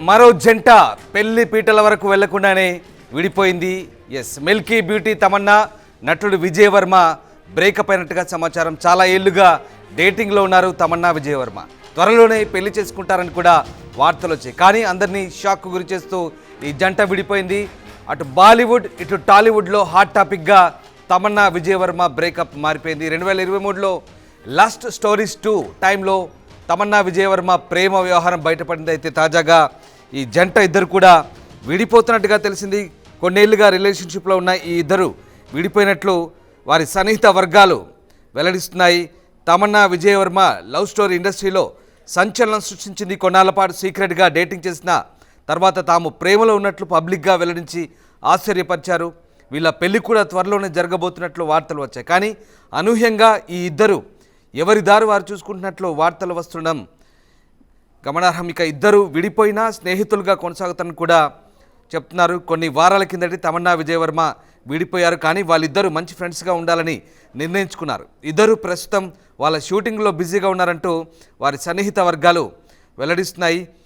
మరో జంట పెళ్లి పీటల వరకు వెళ్లకుండానే విడిపోయింది. మిల్కీ బ్యూటీ తమన్నా, నటుడు విజయ్ వర్మ బ్రేకప్ అయినట్టుగా సమాచారం. చాలా ఏళ్లుగా డేటింగ్లో ఉన్నారు తమన్నా, విజయ్ వర్మ. త్వరలోనే పెళ్లి చేసుకుంటారని కూడా వార్తలు వచ్చాయి. కానీ అందరినీ షాక్ గురి చేస్తూ ఈ జంట విడిపోయింది. అటు బాలీవుడ్ ఇటు టాలీవుడ్లో హాట్ టాపిక్గా తమన్నా విజయ్ వర్మ బ్రేకప్ మారిపోయింది. 2023లో లాస్ట్ స్టోరీస్ 2 టైంలో తమన్నా విజయ్ వర్మ ప్రేమ వ్యవహారం బయటపడింది. అయితే తాజాగా ఈ జంట ఇద్దరు కూడా విడిపోతున్నట్టుగా తెలిసింది. కొన్నేళ్లుగా రిలేషన్షిప్లో ఉన్న ఈ ఇద్దరు విడిపోయినట్లు వారి సన్నిహిత వర్గాలు వెల్లడిస్తున్నాయి. తమన్నా విజయ్ వర్మ లవ్ స్టోరీ ఇండస్ట్రీలో సంచలనం సృష్టించింది. కొన్నాళ్ల పాటు సీక్రెట్గా డేటింగ్ చేసిన తర్వాత తాము ప్రేమలో ఉన్నట్లు పబ్లిక్గా వెల్లడించి ఆశ్చర్యపరిచారు. వీళ్ళ పెళ్లి కూడా త్వరలోనే జరగబోతున్నట్లు వార్తలు వచ్చాయి. కానీ అనూహ్యంగా ఈ ఇద్దరు ఎవరి దారి వారు చూసుకుంటున్నట్లు వార్తలు వస్తుండడం గమనార్హం. ఇక ఇద్దరు విడిపోయినా స్నేహితులుగా కొనసాగుతారని కూడా చెప్తున్నారు. కొన్ని వారాల కిందటి తమన్నా విజయ్ వర్మ విడిపోయారు. కానీ వాళ్ళిద్దరూ మంచి ఫ్రెండ్స్గా ఉండాలని నిర్ణయించుకున్నారు. ఇద్దరు ప్రస్తుతం వాళ్ళ షూటింగ్లో బిజీగా ఉన్నారంటూ వారి సన్నిహిత వర్గాలు వెల్లడిస్తున్నాయి.